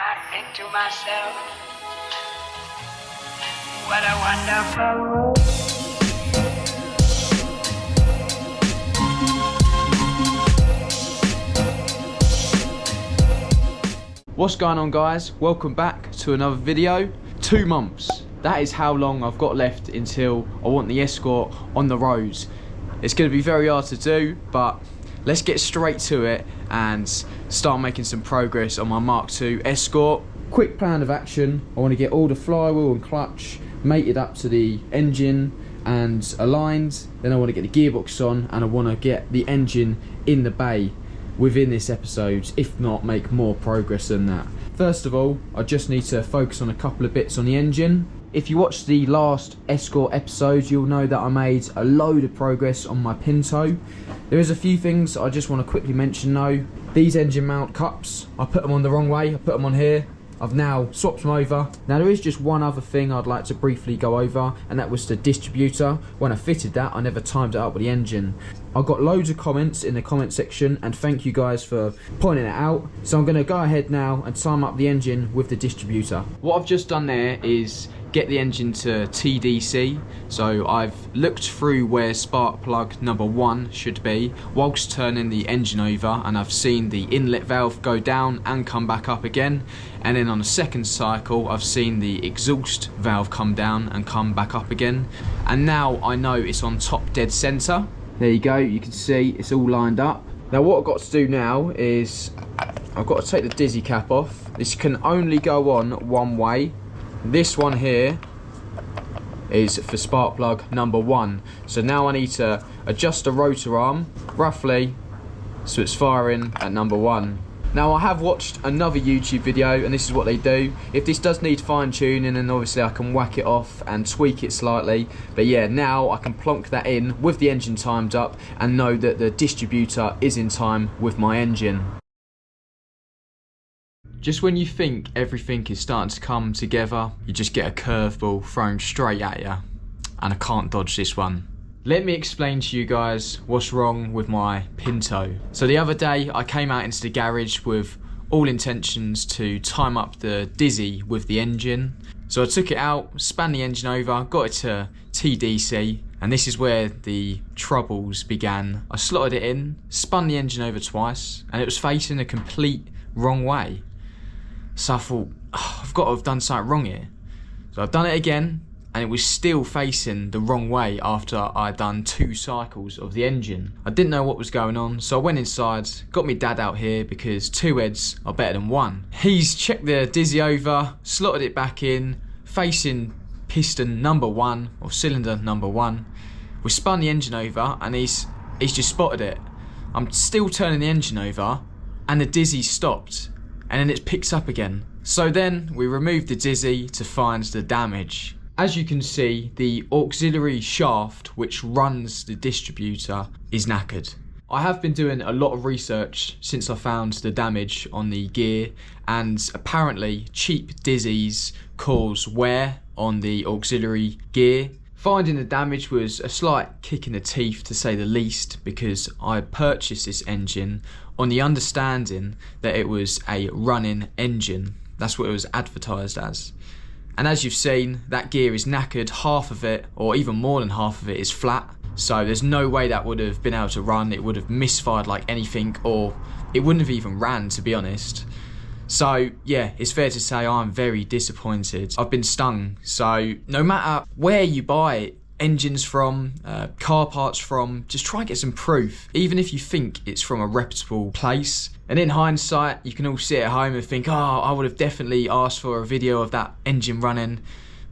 I think to myself, what a wonderful world. What's going on, guys? Welcome back to another video. 2 months. That is how long I've got left until I want the Escort on the roads. It's going to be very hard to do, but let's get straight to it and start making some progress on my Mark II Escort. Quick plan of action. I want to get all the flywheel and clutch mated up to the engine and aligned. Then I want to get the gearbox on, and I want to get the engine in the bay within this episode, if not make more progress than that. First of all, I just need to focus on a couple of bits on the engine. If you watched the last Escort episode, you'll know that I made a load of progress on my Pinto. There is a few things I just want to quickly mention though. These engine mount cups, I put them on the wrong way. I put them on here. I've now swapped them over. Now there is just one other thing I'd like to briefly go over, and that was the distributor. When I fitted that, I never timed it up with the engine. I got loads of comments in the comment section, and thank you guys for pointing it out. So I'm going to go ahead now and time up the engine with the distributor. What I've just done there is get the engine to TDC. So I've looked through where spark plug number 1 should be whilst turning the engine over, and I've seen the inlet valve go down and come back up again. And then on the second cycle, I've seen the exhaust valve come down and come back up again. And now I know it's on top dead center. There you go, you can see it's all lined up. Now what I've got to do now is I've got to take the dizzy cap off. This can only go on one way. This one here is for spark plug number 1. So now I need to adjust the rotor arm roughly so it's firing at number 1. Now I have watched another YouTube video, and this is what they do. If this does need fine tuning, then obviously I can whack it off and tweak it slightly. But yeah, now I can plonk that in with the engine timed up and know that the distributor is in time with my engine. Just when you think everything is starting to come together, you just get a curveball thrown straight at you. And I can't dodge this one. Let me explain to you guys what's wrong with my Pinto. So the other day I came out into the garage with all intentions to time up the dizzy with the engine. So I took it out, span the engine over, got it to TDC, and this is where the troubles began. I slotted it in, spun the engine over twice, and it was facing a complete wrong way. So I thought, oh, I've got to have done something wrong here. So I've done it again, and it was still facing the wrong way after I'd done 2 cycles of the engine. I didn't know what was going on, so I went inside, got my dad out here because 2 heads are better than 1. He's checked the dizzy over, slotted it back in, facing piston number 1, or cylinder number 1. We spun the engine over, and he's just spotted it. I'm still turning the engine over, and the dizzy stopped. And then it picks up again. So then we removed the dizzy to find the damage. As you can see, the auxiliary shaft which runs the distributor is knackered. I have been doing a lot of research since I found the damage on the gear, and apparently cheap dizzies cause wear on the auxiliary gear. Finding the damage was a slight kick in the teeth, to say the least, because I purchased this engine on the understanding that it was a running engine. That's what it was advertised as. And as you've seen, that gear is knackered. Half of it, or even more than half of it, is flat. So there's no way that would have been able to run. It would have misfired like anything, or it wouldn't have even ran, to be honest. So yeah, it's fair to say I'm very disappointed. I've been stung. So no matter where you buy engines from, car parts from, just try and get some proof, even if you think it's from a reputable place. And in hindsight, you can all sit at home and think, oh, I would have definitely asked for a video of that engine running,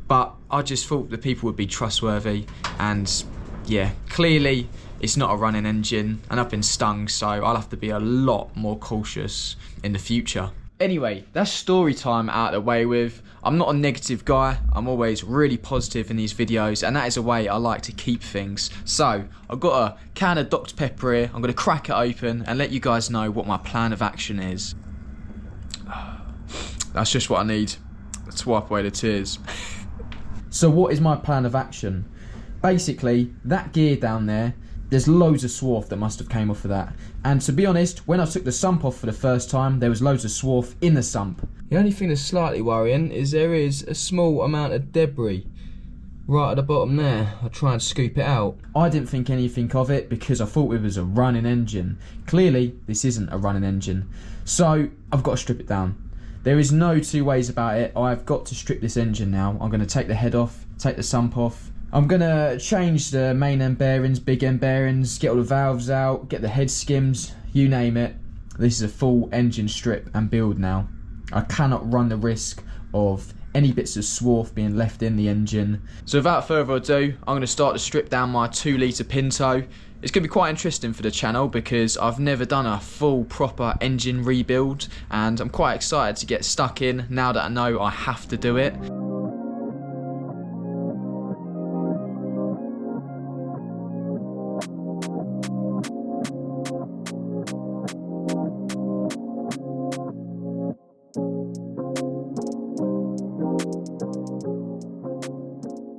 but I just thought the people would be trustworthy. And yeah, clearly it's not a running engine, and I've been stung, so I'll have to be a lot more cautious in the future. Anyway, that's story time out of the way with. I'm not a negative guy. I'm always really positive in these videos, and that is a way I like to keep things. So I've got a can of Dr. Pepper here. I'm going to crack it open and let you guys know what my plan of action is. That's just what I need to wipe away the tears. So what is my plan of action? Basically, that gear down there, there's loads of swarf that must have came off of that. And to be honest, when I took the sump off for the first time, there was loads of swarf in the sump. The only thing that's slightly worrying is there is a small amount of debris right at the bottom there. I'll try and scoop it out. I didn't think anything of it because I thought it was a running engine. Clearly, this isn't a running engine. So, I've got to strip it down. There is no two ways about it. I've got to strip this engine now. I'm going to take the head off, take the sump off. I'm going to change the main end bearings, big end bearings, get all the valves out, get the head skims, you name it. This is a full engine strip and build now. I cannot run the risk of any bits of swarf being left in the engine. So without further ado, I'm going to start to strip down my 2 litre Pinto. It's going to be quite interesting for the channel because I've never done a full proper engine rebuild, and I'm quite excited to get stuck in now that I know I have to do it.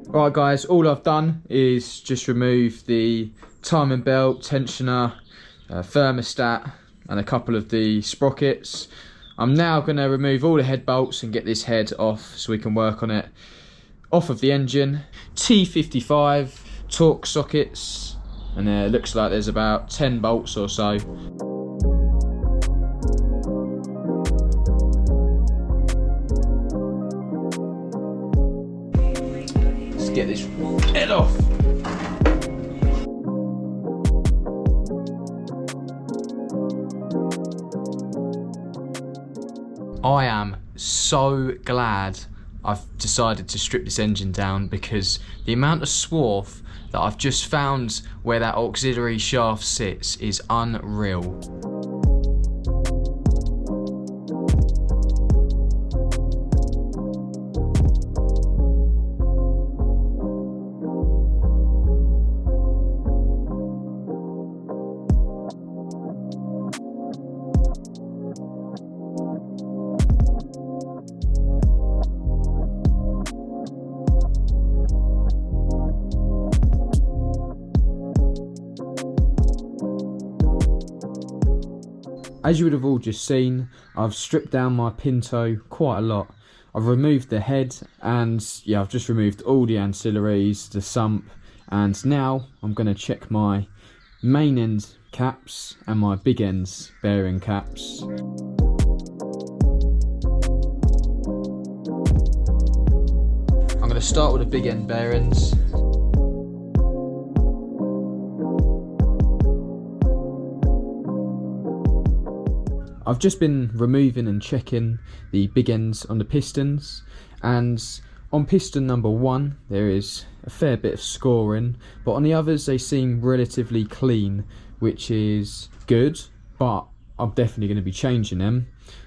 Right guys, all I've done is just remove the timing belt, tensioner, thermostat and a couple of the sprockets. I'm now going to remove all the head bolts and get this head off so we can work on it off of the engine. T55 torque sockets, and it looks like there's about 10 bolts or so. Get this head off. I am so glad I've decided to strip this engine down because the amount of swarf that I've just found where that auxiliary shaft sits is unreal. As you would have all just seen, I've stripped down my Pinto quite a lot. I've removed the head and yeah, I've just removed all the ancillaries, the sump, and now I'm going to check my main end caps and my big ends bearing caps. I'm going to start with the big end bearings. I've just been removing and checking the big ends on the pistons, and on piston number 1 there is a fair bit of scoring, but on the others they seem relatively clean, which is good, but I'm definitely going to be changing them.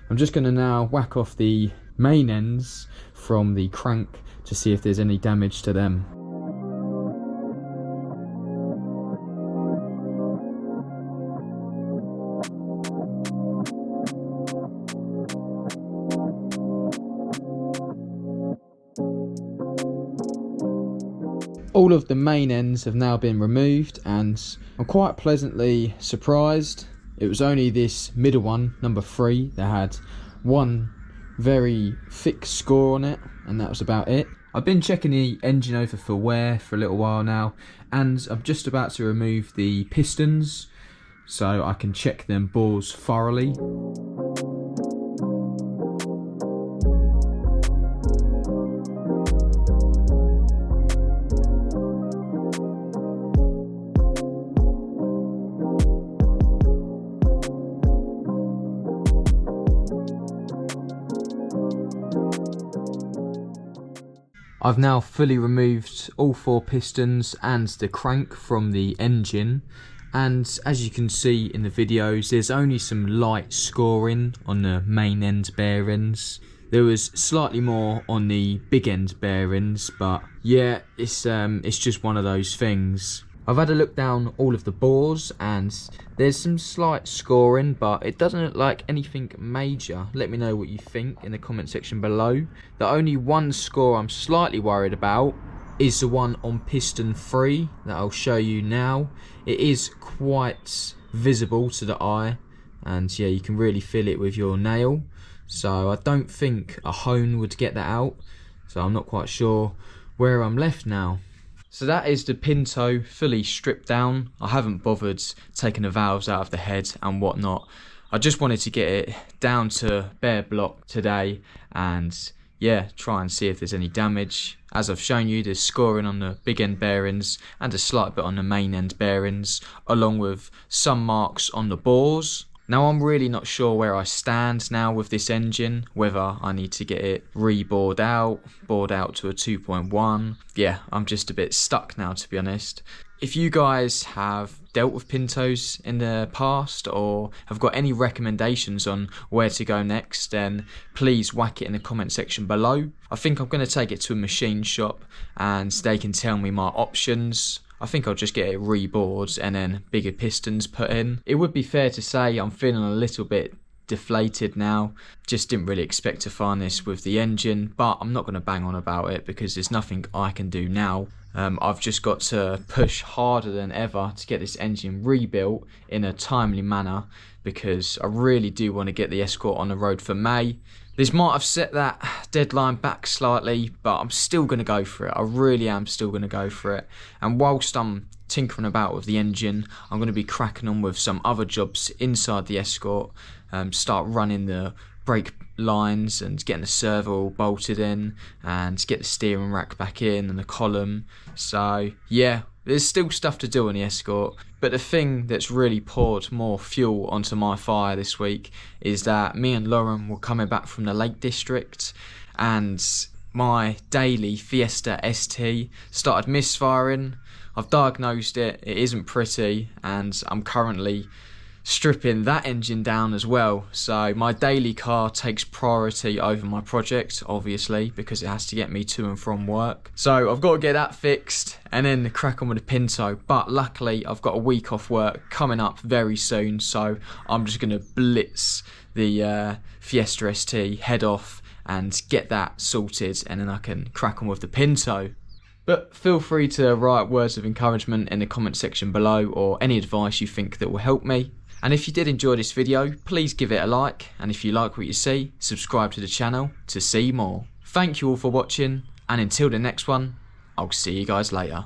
I'm just going to now whack off the main ends from the crank to see if there's any damage to them. All of the main ends have now been removed and I'm quite pleasantly surprised. It was only this middle one, number 3, that had one very thick score on it, and that was about it. I've been checking the engine over for wear for a little while now, and I'm just about to remove the pistons so I can check them bores thoroughly. I've now fully removed all 4 pistons and the crank from the engine, and as you can see in the videos, there's only some light scoring on the main end bearings. There was slightly more on the big end bearings, but yeah, it's just one of those things. I've had a look down all of the bores and there's some slight scoring, but it doesn't look like anything major. Let me know what you think in the comment section below. The only one score I'm slightly worried about is the one on piston 3 that I'll show you now. It is quite visible to the eye, and yeah, you can really feel it with your nail. so I don't think a hone would get that out, so I'm not quite sure where I'm left now. So that is the Pinto fully stripped down. I haven't bothered taking the valves out of the head and whatnot. I just wanted to get it down to bare block today and yeah, try and see if there's any damage. As I've shown you, there's scoring on the big end bearings and a slight bit on the main end bearings, along with some marks on the bores. Now I'm really not sure where I stand now with this engine, whether I need to get it bored out to a 2.1. Yeah, I'm just a bit stuck now, to be honest. If you guys have dealt with Pintos in the past or have got any recommendations on where to go next, then please whack it in the comment section below. I think I'm going to take it to a machine shop and they can tell me my options. I think I'll just get it rebored and then bigger pistons put in. It would be fair to say I'm feeling a little bit deflated now. Just didn't really expect to find this with the engine, but I'm not going to bang on about it because there's nothing I can do now. I've just got to push harder than ever to get this engine rebuilt in a timely manner because I really do want to get the Escort on the road for May. This might have set that deadline back slightly, but I'm still going to go for it. I really am still going to go for it. And whilst I'm tinkering about with the engine, I'm going to be cracking on with some other jobs inside the Escort. Start running the brake lines and getting the servo all bolted in and get the steering rack back in and the column. So yeah, there's still stuff to do on the Escort, but the thing that's really poured more fuel onto my fire this week is that me and Lauren were coming back from the Lake District and my daily Fiesta ST started misfiring. I've diagnosed it, it isn't pretty, and I'm currently stripping that engine down as well. So my daily car takes priority over my project, obviously, because it has to get me to and from work. So I've got to get that fixed and then crack on with the Pinto. But luckily I've got a week off work coming up very soon, so I'm just going to blitz the Fiesta ST, head off and get that sorted, and then I can crack on with the Pinto. But feel free to write words of encouragement in the comment section below or any advice you think that will help me. And if you did enjoy this video, please give it a like, and if you like what you see, subscribe to the channel to see more. Thank you all for watching, and until the next one, I'll see you guys later.